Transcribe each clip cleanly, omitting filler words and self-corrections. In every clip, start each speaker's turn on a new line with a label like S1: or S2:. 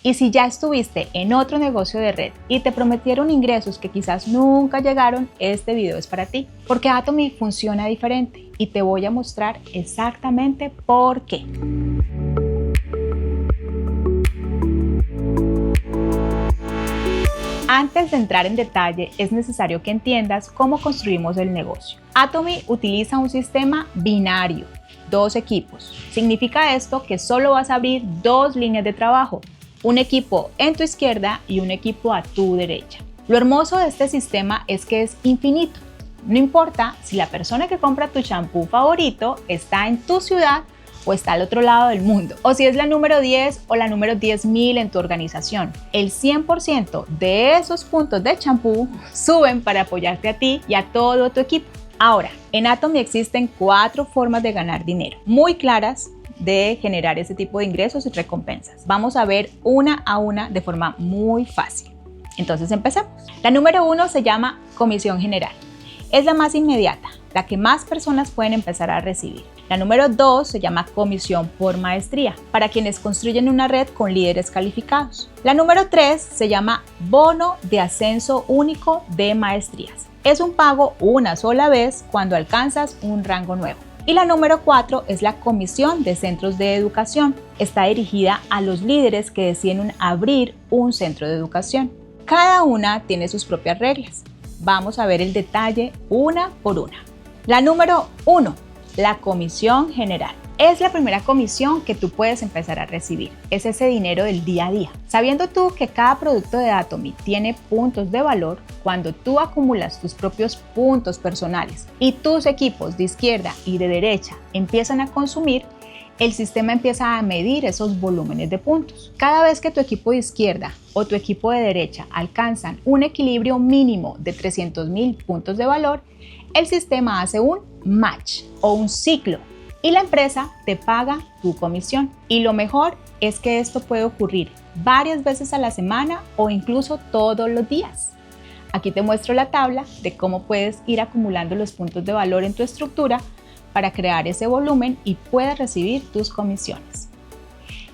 S1: Y si ya estuviste en otro negocio de red y te prometieron ingresos que quizás nunca llegaron, este video es para ti. Porque Atomy funciona diferente y te voy a mostrar exactamente por qué. Antes de entrar en detalle, es necesario que entiendas cómo construimos el negocio. Atomy utiliza un sistema binario, 2 equipos. Significa esto que solo vas a abrir 2 líneas de trabajo, un equipo en tu izquierda y un equipo a tu derecha. Lo hermoso de este sistema es que es infinito. No importa si la persona que compra tu champú favorito está en tu ciudad o está al otro lado del mundo, o si es la número 10 o la número 10.000 en tu organización. El 100% de esos puntos de champú suben para apoyarte a ti y a todo tu equipo. Ahora, en Atomy existen 4 formas de ganar dinero, muy claras de generar ese tipo de ingresos y recompensas. Vamos a ver una a una de forma muy fácil. Entonces empecemos. La número 1 se llama comisión general. Es la más inmediata, la que más personas pueden empezar a recibir. La número 2 se llama comisión por maestría, para quienes construyen una red con líderes calificados. La número 3 se llama bono de ascenso único de maestrías. Es un pago una sola vez cuando alcanzas un rango nuevo. Y la número 4 es la comisión de centros de educación. Está dirigida a los líderes que deciden abrir un centro de educación. Cada una tiene sus propias reglas. Vamos a ver el detalle una por una. La número 1, la comisión general. Es la primera comisión que tú puedes empezar a recibir. Es ese dinero del día a día. Sabiendo tú que cada producto de Atomy tiene puntos de valor, cuando tú acumulas tus propios puntos personales y tus equipos de izquierda y de derecha empiezan a consumir, el sistema empieza a medir esos volúmenes de puntos. Cada vez que tu equipo de izquierda o tu equipo de derecha alcanzan un equilibrio mínimo de 300.000 puntos de valor, el sistema hace un match o un ciclo y la empresa te paga tu comisión. Y lo mejor es que esto puede ocurrir varias veces a la semana o incluso todos los días. Aquí te muestro la tabla de cómo puedes ir acumulando los puntos de valor en tu estructura para crear ese volumen y puedas recibir tus comisiones.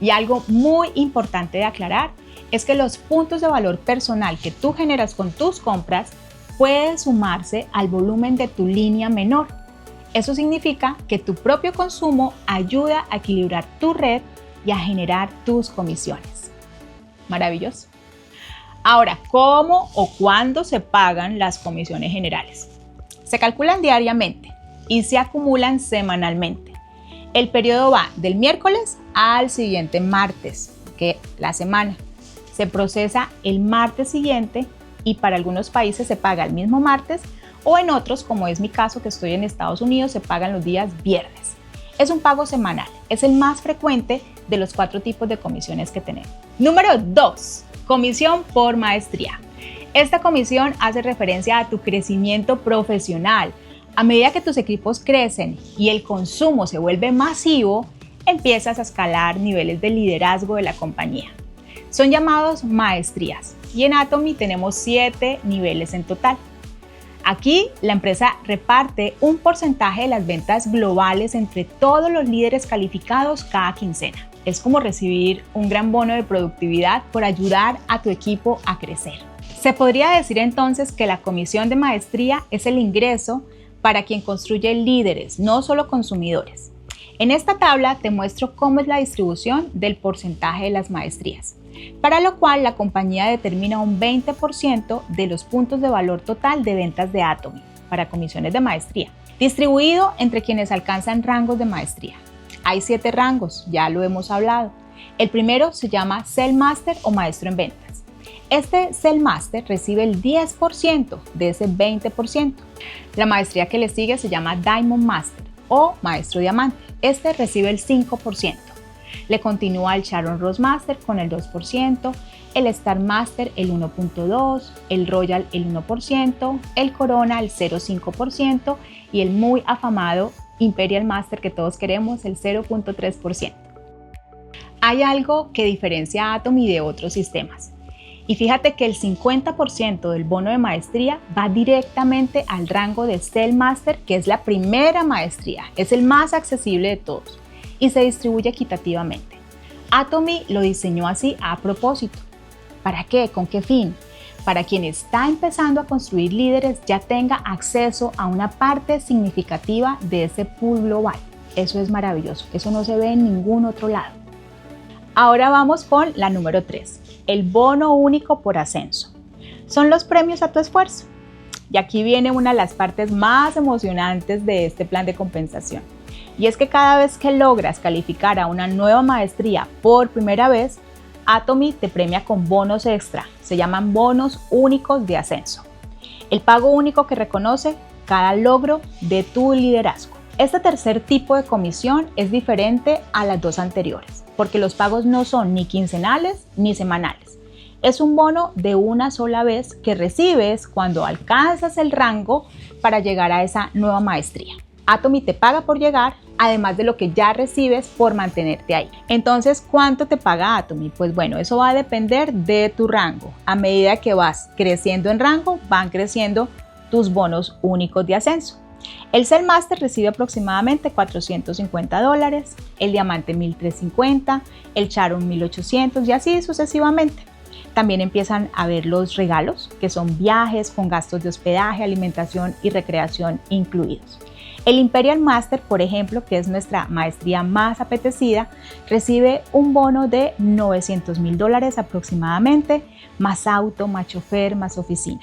S1: Y algo muy importante de aclarar es que los puntos de valor personal que tú generas con tus compras pueden sumarse al volumen de tu línea menor. Eso significa que tu propio consumo ayuda a equilibrar tu red y a generar tus comisiones. Maravilloso. Ahora, ¿cómo o cuándo se pagan las comisiones generales? Se calculan diariamente y se acumulan semanalmente. El periodo va del miércoles al siguiente martes, que la semana. Se procesa el martes siguiente y para algunos países se paga el mismo martes o en otros, como es mi caso que estoy en Estados Unidos, se pagan los días viernes. Es un pago semanal, es el más frecuente de los 4 tipos de comisiones que tenemos. Número 2, comisión por maestría. Esta comisión hace referencia a tu crecimiento profesional. A medida que tus equipos crecen y el consumo se vuelve masivo, empiezas a escalar niveles de liderazgo de la compañía. Son llamados maestrías y en Atomy tenemos 7 niveles en total. Aquí la empresa reparte un porcentaje de las ventas globales entre todos los líderes calificados cada quincena. Es como recibir un gran bono de productividad por ayudar a tu equipo a crecer. Se podría decir entonces que la comisión de maestría es el ingreso para quien construye líderes, no solo consumidores. En esta tabla te muestro cómo es la distribución del porcentaje de las maestrías, para lo cual la compañía determina un 20% de los puntos de valor total de ventas de Atomy para comisiones de maestría, distribuido entre quienes alcanzan rangos de maestría. Hay 7 rangos, ya lo hemos hablado. El primero se llama Sell Master o Maestro en Ventas. Este Sell Master recibe el 10% de ese 20%. La maestría que le sigue se llama Diamond Master o Maestro Diamante. Este recibe el 5%. Le continúa el Sharon Rose Master con el 2%, el Star Master el 1.2%, el Royal el 1%, el Corona el 0.5% y el muy afamado Imperial Master que todos queremos el 0.3%. Hay algo que diferencia a Atomy de otros sistemas. Y fíjate que el 50% del bono de maestría va directamente al rango de Sell Master, que es la primera maestría, es el más accesible de todos y se distribuye equitativamente. Atomy lo diseñó así a propósito. ¿Para qué? ¿Con qué fin? Para quien está empezando a construir líderes ya tenga acceso a una parte significativa de ese pool global. Eso es maravilloso, eso no se ve en ningún otro lado. Ahora vamos con la número 3, el bono único por ascenso. Son los premios a tu esfuerzo. Y aquí viene una de las partes más emocionantes de este plan de compensación. Y es que cada vez que logras calificar a una nueva maestría por primera vez, Atomy te premia con bonos extra. Se llaman bonos únicos de ascenso. El pago único que reconoce cada logro de tu liderazgo. Este tercer tipo de comisión es diferente a las dos anteriores, porque los pagos no son ni quincenales ni semanales. Es un bono de una sola vez que recibes cuando alcanzas el rango para llegar a esa nueva maestría. Atomy te paga por llegar, además de lo que ya recibes por mantenerte ahí. Entonces, ¿cuánto te paga Atomy? Pues bueno, eso va a depender de tu rango. A medida que vas creciendo en rango, van creciendo tus bonos únicos de ascenso. El Cell Master recibe aproximadamente $450, el Diamante $1,350, el Sharon $1,800 y así sucesivamente. También empiezan a ver los regalos, que son viajes con gastos de hospedaje, alimentación y recreación incluidos. El Imperial Master, por ejemplo, que es nuestra maestría más apetecida, recibe un bono de $900,000 aproximadamente, más auto, más chofer, más oficina.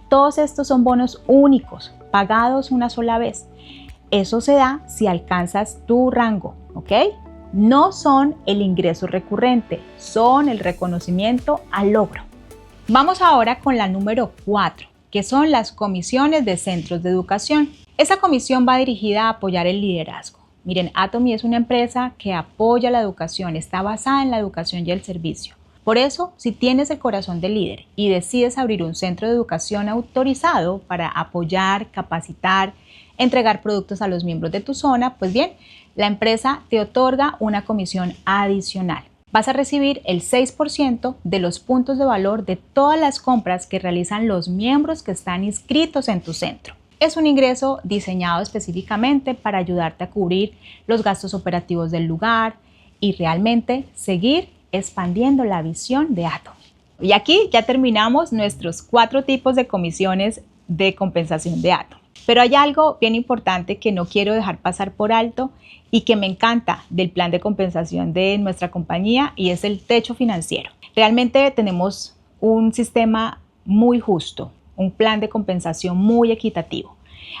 S1: Todos estos son bonos únicos, pagados una sola vez. Eso se da si alcanzas tu rango, ¿ok? No son el ingreso recurrente, son el reconocimiento al logro. Vamos ahora con la número 4, que son las comisiones de centros de educación. Esa comisión va dirigida a apoyar el liderazgo. Miren, Atomy es una empresa que apoya la educación, está basada en la educación y el servicio. Por eso, si tienes el corazón de líder y decides abrir un centro de educación autorizado para apoyar, capacitar, entregar productos a los miembros de tu zona, pues bien, la empresa te otorga una comisión adicional. Vas a recibir el 6% de los puntos de valor de todas las compras que realizan los miembros que están inscritos en tu centro. Es un ingreso diseñado específicamente para ayudarte a cubrir los gastos operativos del lugar y realmente seguir expandiendo la visión de Atomy. Y aquí ya terminamos nuestros 4 tipos de comisiones de compensación de Atomy. Pero hay algo bien importante que no quiero dejar pasar por alto y que me encanta del plan de compensación de nuestra compañía y es el techo financiero. Realmente tenemos un sistema muy justo, un plan de compensación muy equitativo.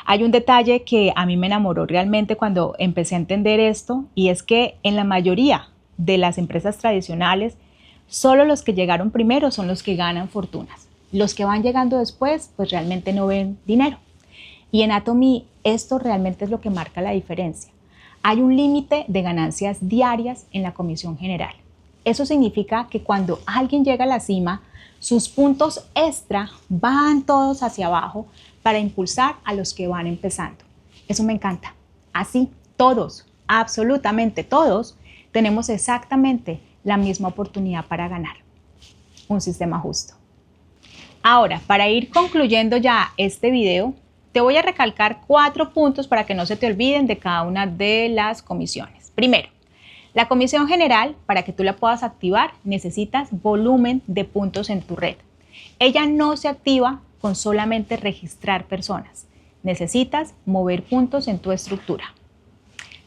S1: Hay un detalle que a mí me enamoró realmente cuando empecé a entender esto y es que en la mayoría de las empresas tradicionales, solo los que llegaron primero son los que ganan fortunas. Los que van llegando después, pues realmente no ven dinero. Y en Atomy esto realmente es lo que marca la diferencia. Hay un límite de ganancias diarias en la comisión general. Eso significa que cuando alguien llega a la cima, sus puntos extra van todos hacia abajo para impulsar a los que van empezando. Eso me encanta. Así, todos, absolutamente todos, tenemos exactamente la misma oportunidad para ganar. Un sistema justo. Ahora, para ir concluyendo ya este video, te voy a recalcar 4 puntos para que no se te olviden de cada una de las comisiones. Primero, la comisión general, para que tú la puedas activar, necesitas volumen de puntos en tu red. Ella no se activa con solamente registrar personas. Necesitas mover puntos en tu estructura.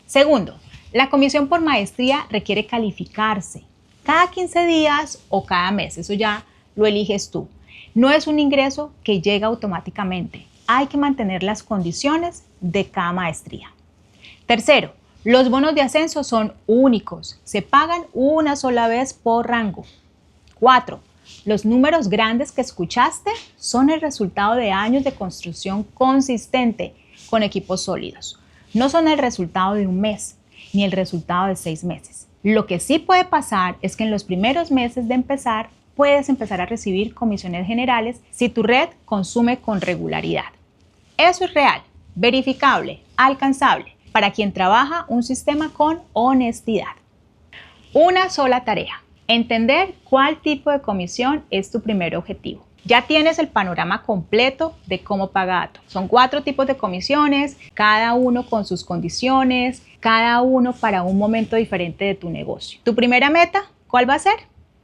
S1: Segundo, la comisión por maestría requiere calificarse cada 15 días o cada mes. Eso ya lo eliges tú. No es un ingreso que llega automáticamente. Hay que mantener las condiciones de cada maestría. Tercero, los bonos de ascenso son únicos. Se pagan una sola vez por rango. 4. Los números grandes que escuchaste son el resultado de años de construcción consistente con equipos sólidos. No son el resultado de un mes ni el resultado de 6 meses. Lo que sí puede pasar es que en los primeros meses de empezar puedes empezar a recibir comisiones generales si tu red consume con regularidad. Eso es real, verificable, alcanzable para quien trabaja un sistema con honestidad. Una sola tarea: entender cuál tipo de comisión es tu primer objetivo. Ya tienes el panorama completo de cómo paga Atom. Son 4 tipos de comisiones, cada uno con sus condiciones, cada uno para un momento diferente de tu negocio. ¿Tu primera meta cuál va a ser?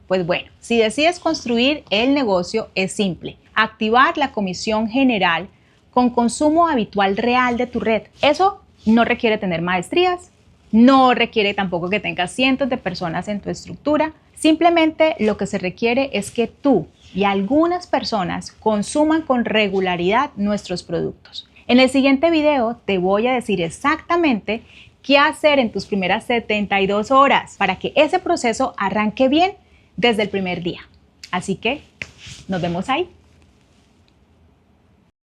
S1: Pues bueno, si decides construir el negocio es simple. Activar la comisión general con consumo habitual real de tu red. Eso no requiere tener maestrías, no requiere tampoco que tengas cientos de personas en tu estructura. Simplemente lo que se requiere es que tú y algunas personas consuman con regularidad nuestros productos. En el siguiente video te voy a decir exactamente qué hacer en tus primeras 72 horas para que ese proceso arranque bien desde el primer día. Así que nos vemos ahí.